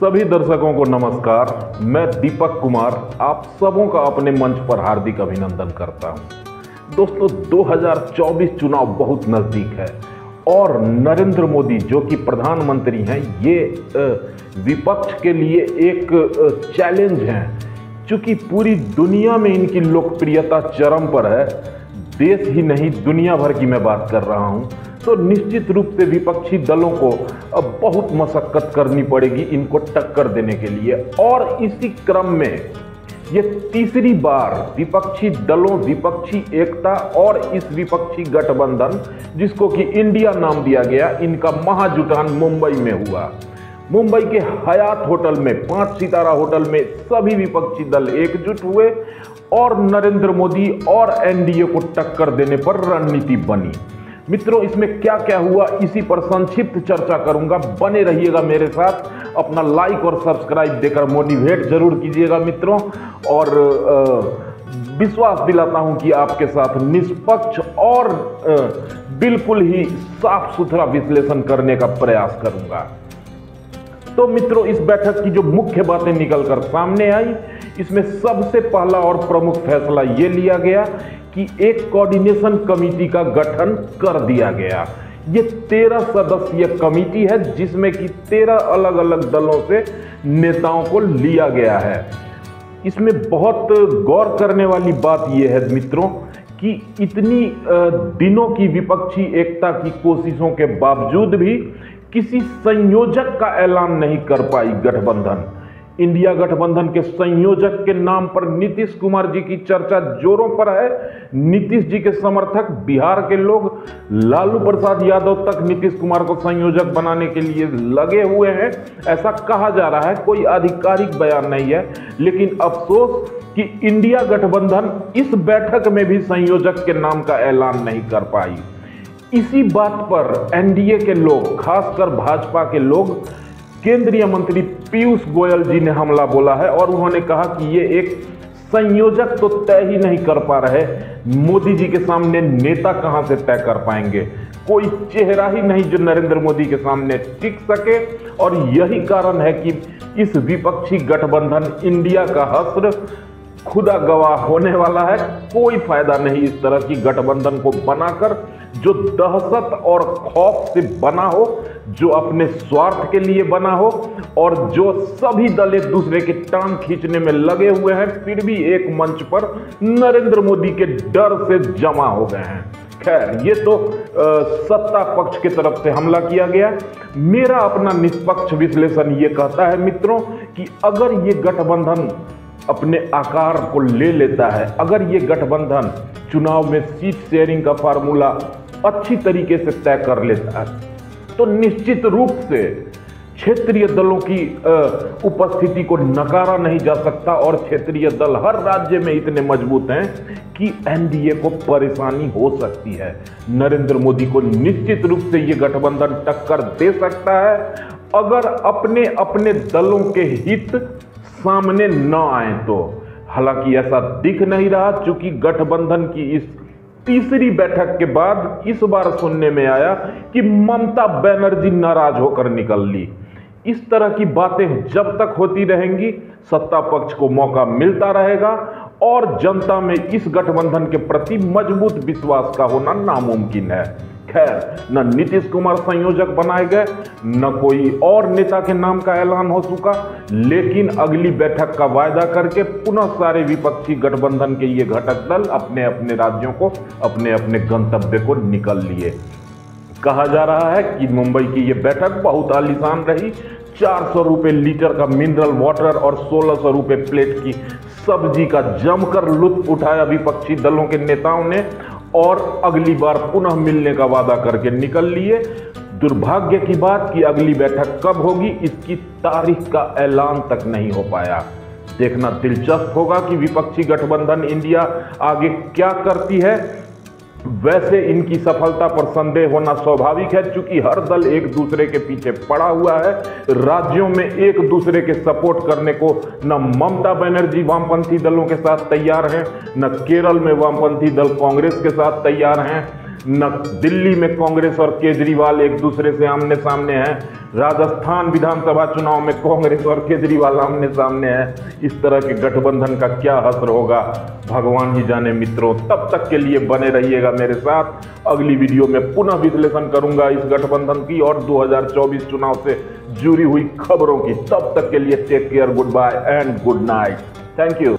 सभी दर्शकों को नमस्कार। मैं दीपक कुमार आप सबों का अपने मंच पर हार्दिक अभिनंदन करता हूं। दोस्तों 2024 चुनाव बहुत नज़दीक है और नरेंद्र मोदी जो कि प्रधानमंत्री हैं ये विपक्ष के लिए एक चैलेंज हैं। चूँकि पूरी दुनिया में इनकी लोकप्रियता चरम पर है, देश ही नहीं दुनिया भर की मैं बात कर रहा हूं, तो निश्चित रूप से विपक्षी दलों को अब बहुत मशक्कत करनी पड़ेगी इनको टक्कर देने के लिए। और इसी क्रम में ये तीसरी बार विपक्षी दलों, विपक्षी एकता और इस विपक्षी गठबंधन जिसको कि इंडिया नाम दिया गया, इनका महाजुटान मुंबई में हुआ। मुंबई के हयात होटल में 5 सितारा होटल में सभी विपक्षी दल एकजुट हुए और नरेंद्र मोदी और एनडीए को टक्कर देने पर रणनीति बनी। मित्रों इसमें क्या क्या हुआ इसी पर संक्षिप्त चर्चा करूंगा, बने रहिएगा मेरे साथ। अपना लाइक और सब्सक्राइब देकर मोटिवेट जरूर कीजिएगा मित्रों, और विश्वास दिलाता हूं कि आपके साथ निष्पक्ष और बिल्कुल ही साफ सुथरा विश्लेषण करने का प्रयास करूंगा। तो मित्रों इस बैठक की जो मुख्य बातें निकलकर सामने आई, इसमें सबसे पहला और प्रमुख फैसला ये लिया गया कि एक कोऑर्डिनेशन कमेटी का गठन कर दिया गया। ये 13 सदस्यीय कमेटी है जिसमें कि 13 अलग अलग दलों से नेताओं को लिया गया है। इसमें बहुत गौर करने वाली बात यह है मित्रों कि इतनी दिनों की विपक्षी एकता की कोशिशों के बावजूद भी किसी संयोजक का ऐलान नहीं कर पाई गठबंधन। इंडिया गठबंधन के संयोजक के नाम पर नीतीश कुमार जी की चर्चा जोरों पर है। नीतीश जी के समर्थक बिहार के लोग, लालू प्रसाद यादव तक नीतीश कुमार को संयोजक बनाने के लिए लगे हुए हैं, ऐसा कहा जा रहा है। कोई आधिकारिक बयान नहीं है, लेकिन अफसोस कि इंडिया गठबंधन इस बैठक में भी संयोजक के नाम का ऐलान नहीं कर पाई। इसी बात पर एनडीए के लोग, खासकर भाजपा के लोग, केंद्रीय मंत्री पीयूष गोयल जी ने हमला बोला है और उन्होंने कहा कि ये एक संयोजक तो तय ही नहीं कर पा रहे, मोदी जी के सामने नेता कहां से तय कर पाएंगे। कोई चेहरा ही नहीं जो नरेंद्र मोदी के सामने टिक सके, और यही कारण है कि इस विपक्षी गठबंधन इंडिया का हश्र खुदा गवाह होने वाला है। कोई फायदा नहीं इस तरह की गठबंधन को बनाकर जो दहशत और खौफ से बना हो, जो अपने स्वार्थ के लिए बना हो, और जो सभी दल एक दूसरे के टांग खींचने में लगे हुए हैं, फिर भी एक मंच पर नरेंद्र मोदी के डर से जमा हो गए हैं। खैर ये तो सत्ता पक्ष की तरफ से हमला किया गया। मेरा अपना निष्पक्ष विश्लेषण ये कहता है मित्रों कि अगर ये गठबंधन अपने आकार को ले लेता है, अगर ये गठबंधन चुनाव में सीट शेयरिंग का फार्मूला अच्छी तरीके से तय कर लेता है, तो निश्चित रूप से क्षेत्रीय दलों की उपस्थिति को नकारा नहीं जा सकता। और क्षेत्रीय दल हर राज्य में इतने मजबूत हैं कि एनडीए को परेशानी हो सकती है। नरेंद्र मोदी को निश्चित रूप से ये गठबंधन टक्कर दे सकता है अगर अपने अपने दलों के हित सामने न आए तो। हालांकि ऐसा दिख नहीं रहा, चूंकि गठबंधन की इस तीसरी बैठक के बाद इस बार सुनने में आया कि ममता बनर्जी नाराज होकर निकल ली। इस तरह की बातें जब तक होती रहेंगी, सत्ता पक्ष को मौका मिलता रहेगा और जनता में इस गठबंधन के प्रति मजबूत विश्वास का होना नामुमकिन है। खैर, न नीतीश कुमार संयोजक बनाए गए, न कोई और नेता के नाम का ऐलान हो चुका, लेकिन अगली बैठक का वायदा करके पुनः सारे विपक्षी गठबंधन के ये घटक दल अपने अपने राज्यों को, अपने अपने गंतव्य को निकल लिए। कहा जा रहा है कि मुंबई की ये बैठक बहुत आलीशान रही। 400 रुपये लीटर का मिनरल वाटर और 1600 रुपये प्लेट की सब्जी का जमकर लुत्फ उठाया विपक्षी दलों के नेताओं ने, और अगली बार पुनः मिलने का वादा करके निकल लिए। दुर्भाग्य की बात कि अगली बैठक कब होगी इसकी तारीख का ऐलान तक नहीं हो पाया। देखना दिलचस्प होगा कि विपक्षी गठबंधन इंडिया आगे क्या करती है। वैसे इनकी सफलता पर संदेह होना स्वाभाविक है, क्योंकि हर दल एक दूसरे के पीछे पड़ा हुआ है। राज्यों में एक दूसरे के सपोर्ट करने को न ममता बनर्जी वामपंथी दलों के साथ तैयार हैं, न केरल में वामपंथी दल कांग्रेस के साथ तैयार हैं, न दिल्ली में कांग्रेस और केजरीवाल एक दूसरे से आमने सामने हैं, राजस्थान विधानसभा चुनाव में कांग्रेस और केजरीवाल आमने सामने हैं। इस तरह के गठबंधन का क्या असर होगा भगवान ही जाने मित्रों। तब तक के लिए बने रहिएगा मेरे साथ। अगली वीडियो में पुनः विश्लेषण करूंगा इस गठबंधन की और 2024 चुनाव से जुड़ी हुई खबरों की। तब तक के लिए take care, goodbye and good night. Thank you.